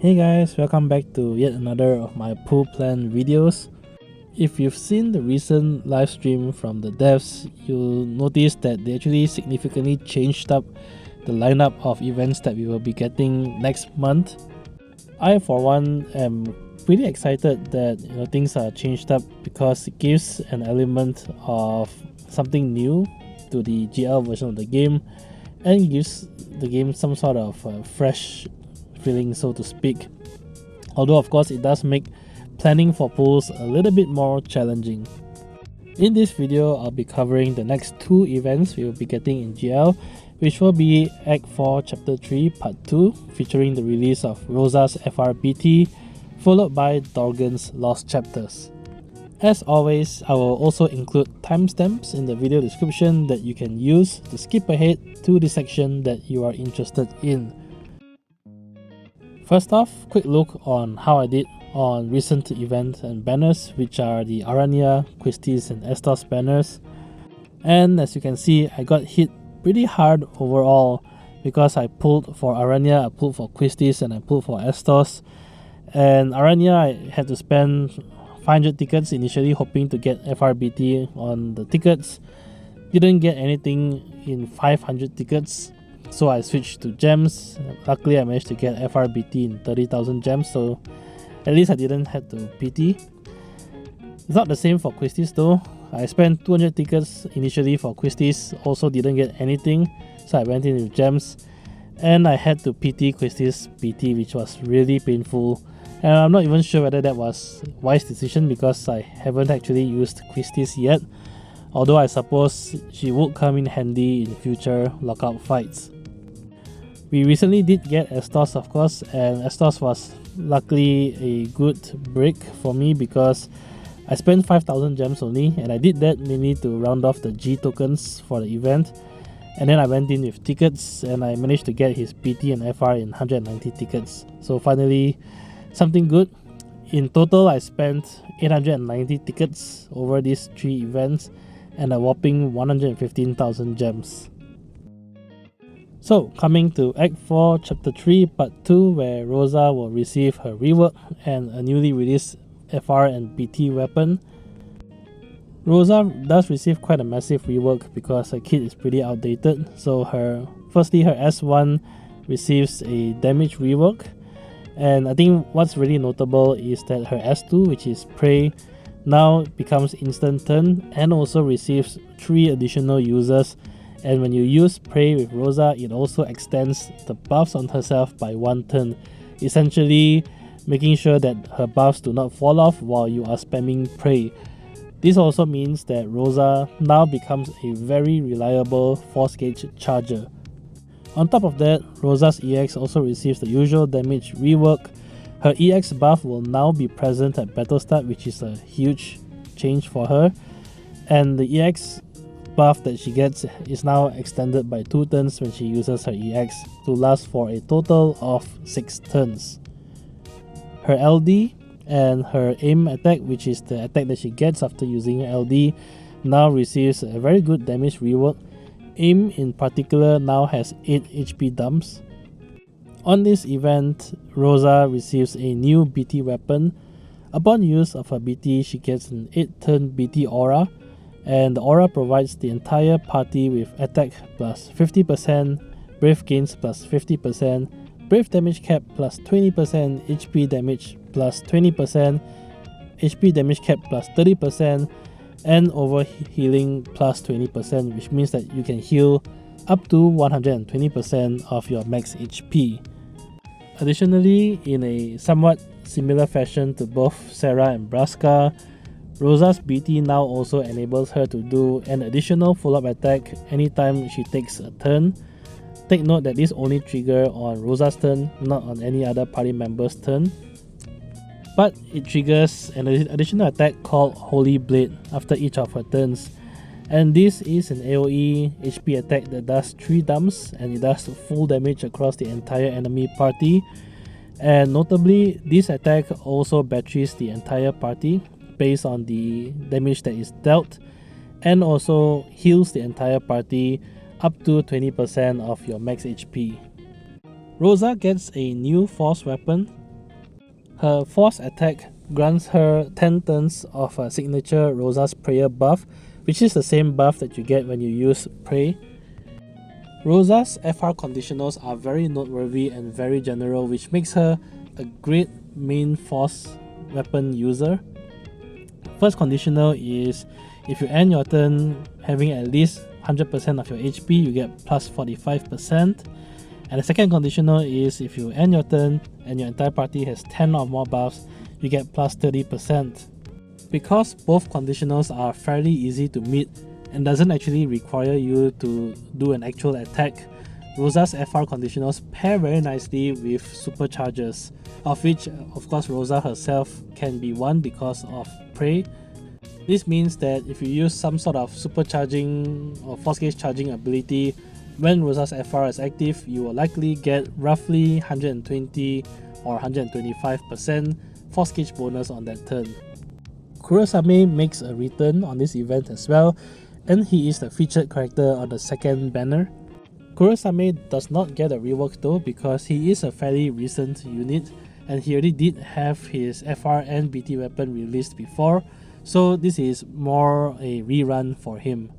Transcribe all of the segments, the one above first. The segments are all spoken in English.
Hey guys, welcome back to yet another of my pool plan videos. If you've seen the recent live stream from the devs, you'll notice that they actually significantly changed up the lineup of events that we will be getting next month. I for one am pretty excited that things are changed up because it gives an element of something new to the GL version of the game and gives the game some sort of fresh feeling, so to speak. Although of course it does make planning for pools a little bit more challenging. In this video, I'll be covering the next two events we will be getting in GL, which will be Act 4 Chapter 3 Part 2, featuring the release of Rosa's FRBT, followed by Dorgann's Lost Chapters. As always, I will also include timestamps in the video description that you can use to skip ahead to the section that you are interested in. First off, quick look on how I did on recent events and banners, which are the Aranea, Quistis and Astos banners. And as you can see, I got hit pretty hard overall because I pulled for Aranea, I pulled for Quistis and I pulled for Astos. And Aranea, I had to spend 500 tickets initially hoping to get FRBT on the tickets. Didn't get anything in 500 tickets, so I switched to gems. Luckily I managed to get FRBT in 30,000 gems, so at least I didn't have to PT. It's not the same for Quistis though. I spent 200 tickets initially for Quistis, also didn't get anything, so I went in with gems. And I had to PT Quistis PT, which was really painful. And I'm not even sure whether that was a wise decision because I haven't actually used Quistis yet. Although I suppose she would come in handy in future lockout fights. We recently did get Astos, of course, and Astos was luckily a good break for me because I spent 5,000 gems only, and I did that mainly to round off the G tokens for the event. And then I went in with tickets and I managed to get his PT and FR in 190 tickets. So finally, something good. In total, I spent 890 tickets over these three events and a whopping 115,000 gems. So, coming to Act 4 Chapter 3 Part 2, where Rosa will receive her rework and a newly released FR and PT weapon. Rosa does receive quite a massive rework because her kit is pretty outdated. So firstly her S1 receives a damage rework, and I think what's really notable is that her S2, which is Prey, now becomes instant turn and also receives 3 additional uses. And when you use Prey with Rosa, it also extends the buffs on herself by 1 turn, essentially making sure that her buffs do not fall off while you are spamming Prey. This also means that Rosa now becomes a very reliable force gauge charger. On top of that, Rosa's EX also receives the usual damage rework. Her EX buff will now be present at battle start, which is a huge change for her. And the EX buff that she gets is now extended by 2 turns when she uses her EX to last for a total of 6 turns. Her LD and her aim attack, which is the attack that she gets after using LD, now receives a very good damage rework. Aim in particular now has 8 HP dumps. On this event, Rosa receives a new BT weapon. Upon use of her BT, she gets an 8-turn BT aura, and the aura provides the entire party with attack plus 50%, brave gains plus 50%, brave damage cap plus 20%, HP damage plus 20%, HP damage cap plus 30%, and overhealing plus 20%, which means that you can heal up to 120% of your max HP. Additionally, in a somewhat similar fashion to both Sarah and Braska, Rosa's BT now also enables her to do an additional follow-up attack anytime she takes a turn. Take note that this only triggers on Rosa's turn, not on any other party member's turn. But it triggers an additional attack called Holy Blade after each of her turns. And this is an AoE HP attack that does 3 dumps and it does full damage across the entire enemy party. And notably, this attack also batteries the entire party based on the damage that is dealt, and also heals the entire party up to 20% of your max HP. Rosa gets a new force weapon, Her force attack grants her 10 turns of a signature Rosa's Prayer buff, which is the same buff that you get when you use Pray. Rosa's FR conditionals are very noteworthy and very general, which makes her a great main force weapon user. First conditional is if you end your turn having at least 100% of your HP, you get plus 45%. And the second conditional is if you end your turn and your entire party has 10 or more buffs, you get plus 30%. Because both conditionals are fairly easy to meet and doesn't actually require you to do an actual attack, Rosa's FR conditionals pair very nicely with supercharges, of which of course Rosa herself can be one because of Prey. This means that if you use some sort of supercharging or force gauge charging ability when Rosa's FR is active, you will likely get roughly 120 or 125% force gauge bonus on that turn. Kurasame makes a return on this event as well, and he is the featured character on the second banner. Kurasame does not get a rework though because he is a fairly recent unit and he already did have his FR and BT weapon released before, so this is more a rerun for him.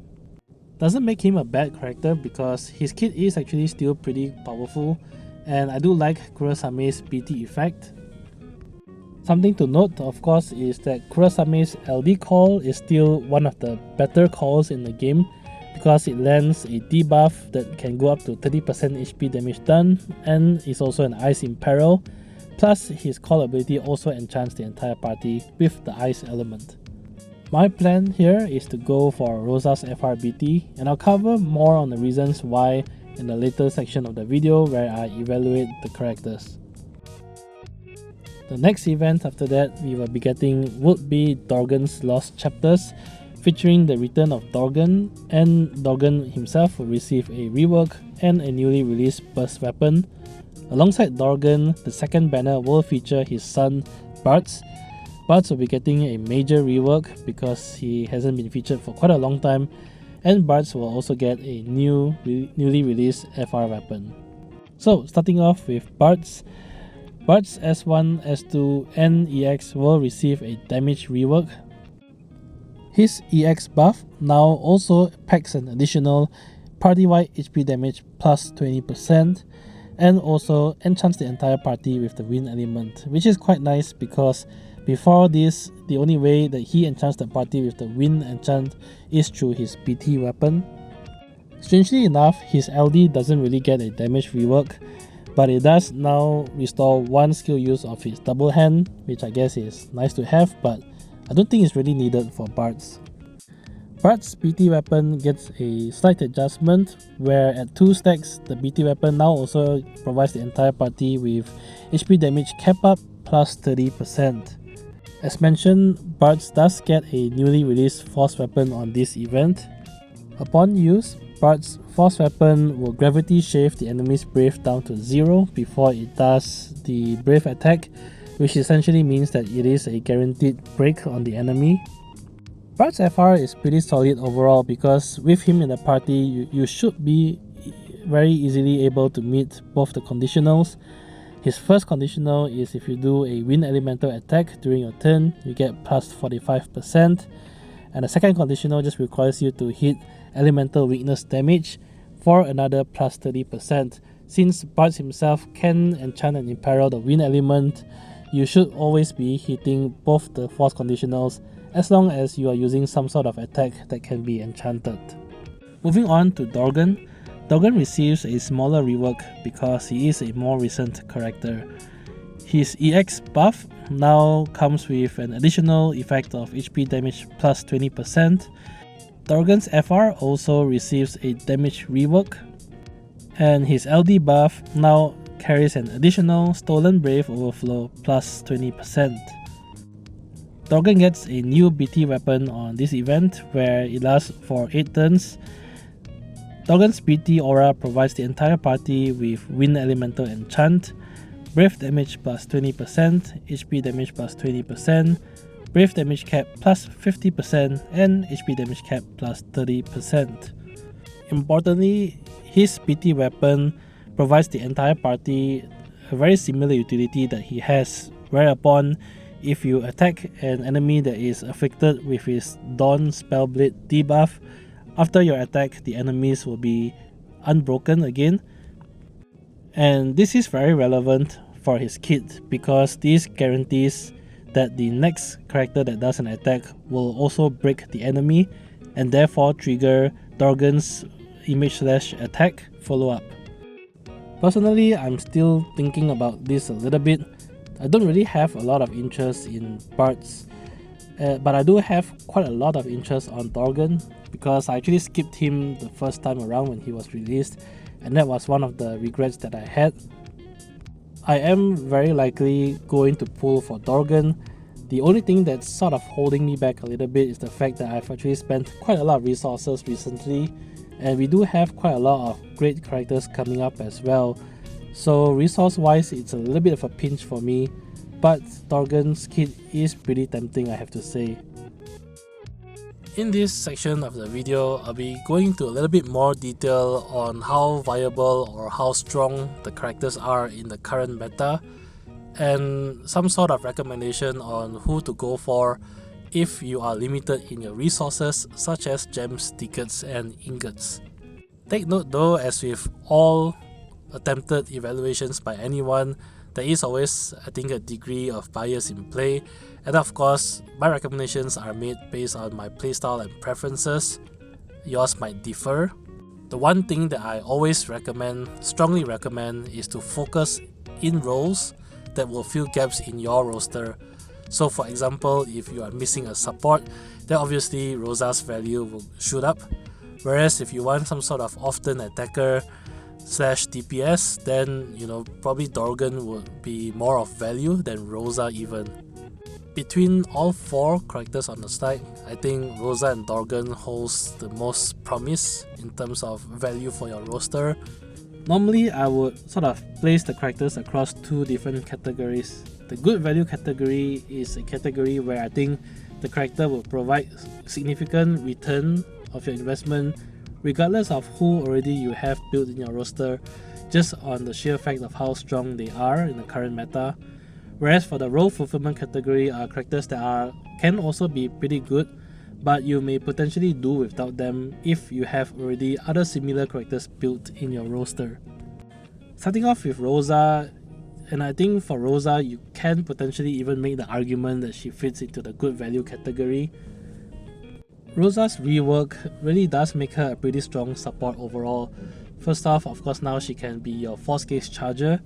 Doesn't make him a bad character because his kit is actually still pretty powerful, and I do like Kurasame's BT effect. Something to note, of course, is that Kurasame's LD call is still one of the better calls in the game because it lands a debuff that can go up to 30% HP damage done and is also an Ice in Peril, plus his call ability also enchants the entire party with the Ice element. My plan here is to go for Rosa's FRBT, and I'll cover more on the reasons why in the later section of the video where I evaluate the characters. The next event after that we will be getting would be Dorgann's Lost Chapters, featuring the return of Dorgann, and Dorgann himself will receive a rework and a newly released burst weapon. Alongside Dorgann, the second banner will feature his son Bartz. Bartz will be getting a major rework because he hasn't been featured for quite a long time, and Bartz will also get a newly released FR weapon. So starting off with Bartz, Bartz S1, S2 and EX will receive a damage rework. His EX buff now also packs an additional party-wide HP damage plus 20% and also enchants the entire party with the wind element, which is quite nice because before this, the only way that he enchants the party with the wind enchant is through his BT weapon. Strangely enough, his LD doesn't really get a damage rework, but it does now restore one skill use of his double hand, which I guess is nice to have, but I don't think it's really needed for Bartz. Bartz's BT weapon gets a slight adjustment, where at 2 stacks, the BT weapon now also provides the entire party with HP damage cap up plus 30%. As mentioned, Bartz does get a newly released force weapon on this event. Upon use, Bartz's force weapon will gravity shave the enemy's brave down to 0 before it does the brave attack, which essentially means that it is a guaranteed break on the enemy. Bartz's FR is pretty solid overall because with him in the party, you should be very easily able to meet both the conditionals. His first conditional is if you do a wind elemental attack during your turn, you get plus 45%, and the second conditional just requires you to hit elemental weakness damage for another plus 30%. Since Bartz himself can enchant and imperil the wind element, you should always be hitting both the force conditionals as long as you are using some sort of attack that can be enchanted. Moving on to Dorgann. Dorgann receives a smaller rework because he is a more recent character. His EX buff now comes with an additional effect of HP damage plus 20%. Dorgann's FR also receives a damage rework, and his LD buff now carries an additional Stolen Brave overflow plus 20%. Dorgann gets a new BT weapon on this event where it lasts for 8 turns. Dorgann's BT aura provides the entire party with Wind Elemental Enchant, Brave damage plus 20%, HP damage plus 20%, Brave damage cap plus 50%, and HP damage cap plus 30%. Importantly, his BT weapon provides the entire party a very similar utility that he has whereupon if you attack an enemy that is afflicted with his Dawn Spellblade debuff, after your attack the enemies will be unbroken again. And this is very relevant for his kit because this guarantees that the next character that does an attack will also break the enemy and therefore trigger Dorgann's image slash attack follow-up. Personally, I'm still thinking about this a little bit. I don't really have a lot of interest in Bartz, but I do have quite a lot of interest on Dorgann because I actually skipped him the first time around when he was released, and that was one of the regrets that I had. I am very likely going to pull for Dorgann. The only thing that's sort of holding me back a little bit is the fact that I've actually spent quite a lot of resources recently, and we do have quite a lot of great characters coming up as well. So resource wise it's a little bit of a pinch for me, but Dorgann's kit is pretty tempting, I have to say. In this section of the video, I'll be going into a little bit more detail on how viable or how strong the characters are in the current meta, and some sort of recommendation on who to go for if you are limited in your resources such as gems, tickets and ingots. Take note though, as with all attempted evaluations by anyone, there is always, I think, a degree of bias in play, and of course my recommendations are made based on my playstyle and preferences. Yours might differ. The one thing that I always strongly recommend, is to focus in roles that will fill gaps in your roster. So for example, if you are missing a support, then obviously Rosa's value will shoot up, whereas if you want some sort of often attacker slash DPS, then probably Dorgann would be more of value than Rosa even. Between all four characters on the side, I think Rosa and Dorgann holds the most promise in terms of value for your roster. Normally I would sort of place the characters across two different categories. The good value category is a category where I think the character will provide significant return of your investment regardless of who already you have built in your roster, just on the sheer fact of how strong they are in the current meta. Whereas for the role fulfillment category are characters that can also be pretty good, but you may potentially do without them if you have already other similar characters built in your roster. Starting off with Rosa, and I think for Rosa you can potentially even make the argument that she fits into the good value category. Rosa's rework really does make her a pretty strong support overall. First off, of course, now she can be your force gauge charger,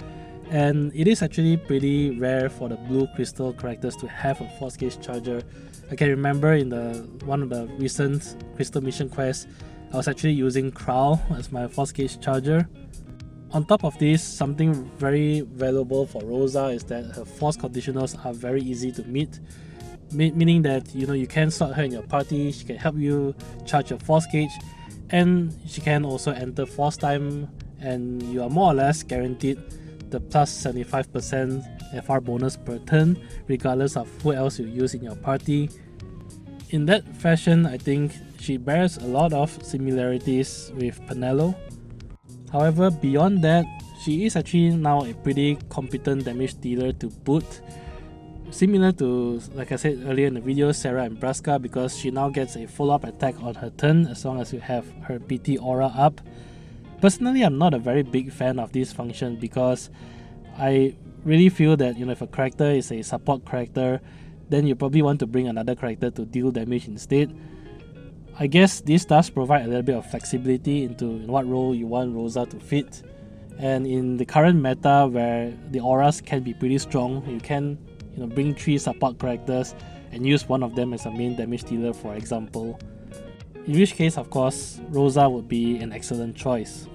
and it is actually pretty rare for the blue crystal characters to have a force gauge charger. I can remember in one of the recent crystal mission quests, I was actually using Crow as my force gauge charger. On top of this, something very valuable for Rosa is that her force conditionals are very easy to meet, meaning that you can slot her in your party, she can help you charge your force gauge, and she can also enter force time, and you are more or less guaranteed the plus 75% FR bonus per turn regardless of who else you use in your party. In that fashion, I think she bears a lot of similarities with Penelo. However, beyond that, she is actually now a pretty competent damage dealer to boot, similar to, like I said earlier in the video, Sarah and Braska, because she now gets a follow-up attack on her turn as long as you have her PT aura up. Personally, I'm not a very big fan of this function because I really feel that if a character is a support character, then you probably want to bring another character to deal damage instead. I guess this does provide a little bit of flexibility into what role you want Rosa to fit, and in the current meta where the auras can be pretty strong, you can bring 3 support characters and use one of them as a main damage dealer, for example. In which case, of course, Rosa would be an excellent choice.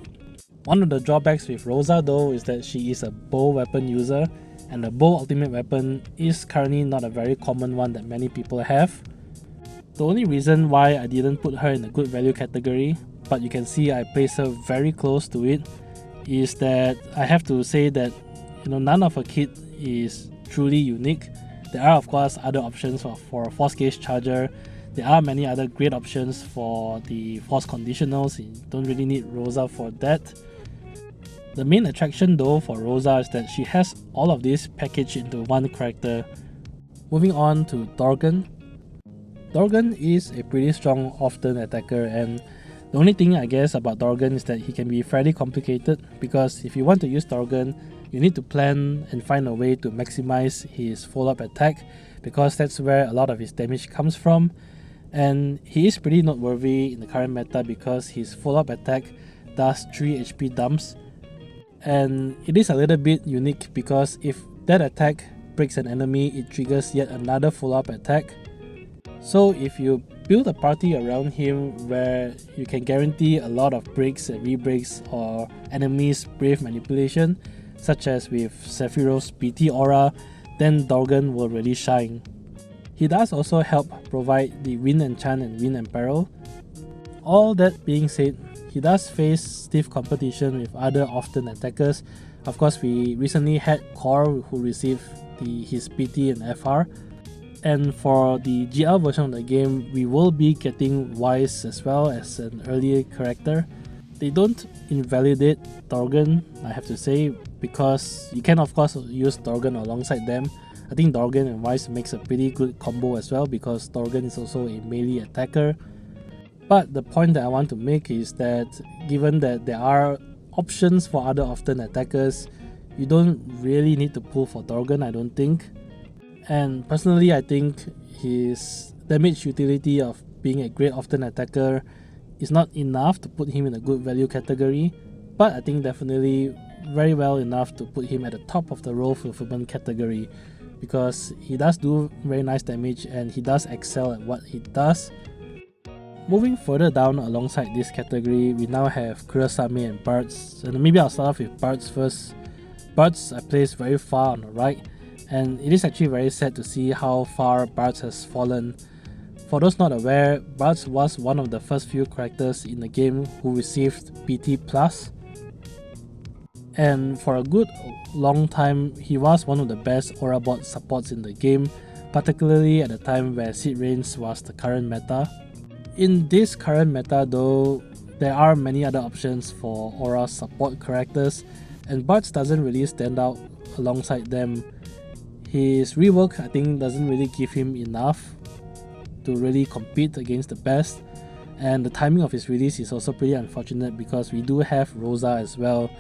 One of the drawbacks with Rosa though is that she is a bow weapon user, and the bow ultimate weapon is currently not a very common one that many people have. The only reason why I didn't put her in the good value category, but you can see I place her very close to it, is that I have to say that none of her kit is truly unique. There are of course other options for a force gauge charger. There are many other great options for the force conditionals. You don't really need Rosa for that. The main attraction though for Rosa is that she has all of this packaged into one character. Moving on to Dorgann. Dorgann is a pretty strong off-turn attacker, and the only thing I guess about Dorgann is that he can be fairly complicated, because if you want to use Dorgann, you need to plan and find a way to maximize his follow-up attack, because that's where a lot of his damage comes from. And he is pretty noteworthy in the current meta because his follow-up attack does 3 HP dumps, and it is a little bit unique because if that attack breaks an enemy, it triggers yet another follow-up attack. So if you build a party around him where you can guarantee a lot of breaks and re-breaks or enemies brave manipulation, such as with Sephiroth's BT aura, then Dorgann will really shine. He does also help provide the Wind Enchant and Wind Emperor. All that being said, he does face stiff competition with other off-turn attackers. Of course, we recently had Core who received his PT and FR. And for the GL version of the game, we will be getting Wise as well as an earlier character. They don't invalidate Dorgann, I have to say, because you can of course use Dorgann alongside them. I think Dorgann and Wise makes a pretty good combo as well because Dorgann is also a melee attacker. But the point that I want to make is that given that there are options for other off-turn attackers, you don't really need to pull for Dorgann, I don't think. And personally, I think his damage utility of being a great off-turn attacker is not enough to put him in a good value category, but I think definitely very well enough to put him at the top of the role fulfillment category, because he does do very nice damage and he does excel at what he does. Moving further down alongside this category, we now have Kurasame and Bartz, and maybe I'll start off with Bartz first. Bartz I placed very far on the right, and it is actually very sad to see how far Bartz has fallen. For those not aware, Bartz was one of the first few characters in the game who received PT+, and for a good long time he was one of the best Aura bot supports in the game, particularly at the time where Seed Reigns was the current meta. In this current meta though, there are many other options for Aura support characters, and Bartz doesn't really stand out alongside them. His rework I think doesn't really give him enough to really compete against the best, and the timing of his release is also pretty unfortunate because we do have Rosa as well,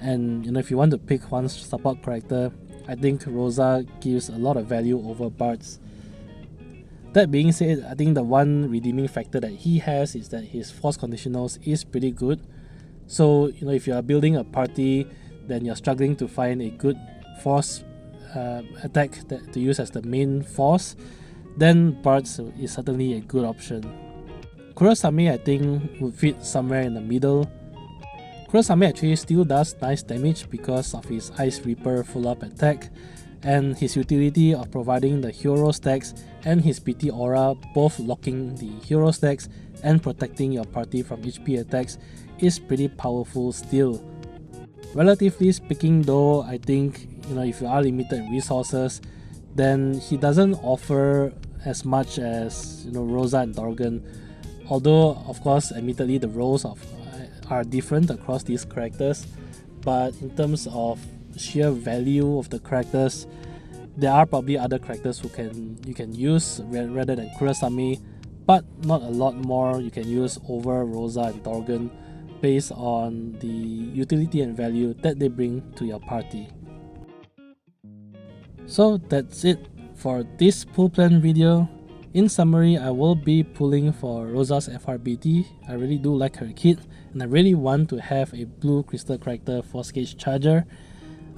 and if you want to pick one support character, I think Rosa gives a lot of value over Bartz. That being said, I think the one redeeming factor that he has is that his force conditionals is pretty good. So if you are building a party, then you're struggling to find a good force attack to use as the main force, then Bartz is certainly a good option. Kurasame I think would fit somewhere in the middle. Kurasame actually still does nice damage because of his Ice Reaper follow-up attack, and his utility of providing the hero stacks and his PT aura both locking the hero stacks and protecting your party from HP attacks is pretty powerful still. Relatively speaking though, I think if you are limited in resources, then he doesn't offer as much as Rosa and Dorgann, although of course admittedly the roles are different across these characters, but in terms of sheer value of the characters, there are probably other characters you can use rather than Kurasame, but not a lot more you can use over Rosa and Dorgann based on the utility and value that they bring to your party. So that's it for this pull plan video. In summary, I will be pulling for Rosa's FRBT. I really do like her kit, and I really want to have a blue crystal character Force Gauge Charger.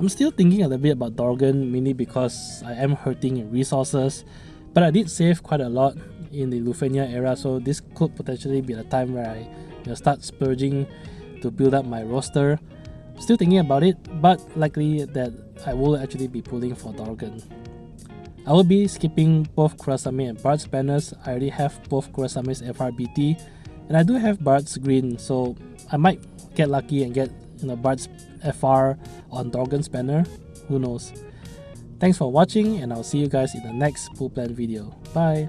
I'm still thinking a little bit about Dorgann, mainly because I am hurting in resources, but I did save quite a lot in the Lufenia era, so this could potentially be the time where I start splurging to build up my roster. Still thinking about it, but likely that I will actually be pulling for Dorgann. I will be skipping both Kurasame and Bartz banners. I already have both Kurasame's FRBT, and I do have Bartz green, so I might get lucky and get Bartz FR on Dorgann's banner. Who knows? Thanks for watching, and I'll see you guys in the next pull plan video. Bye!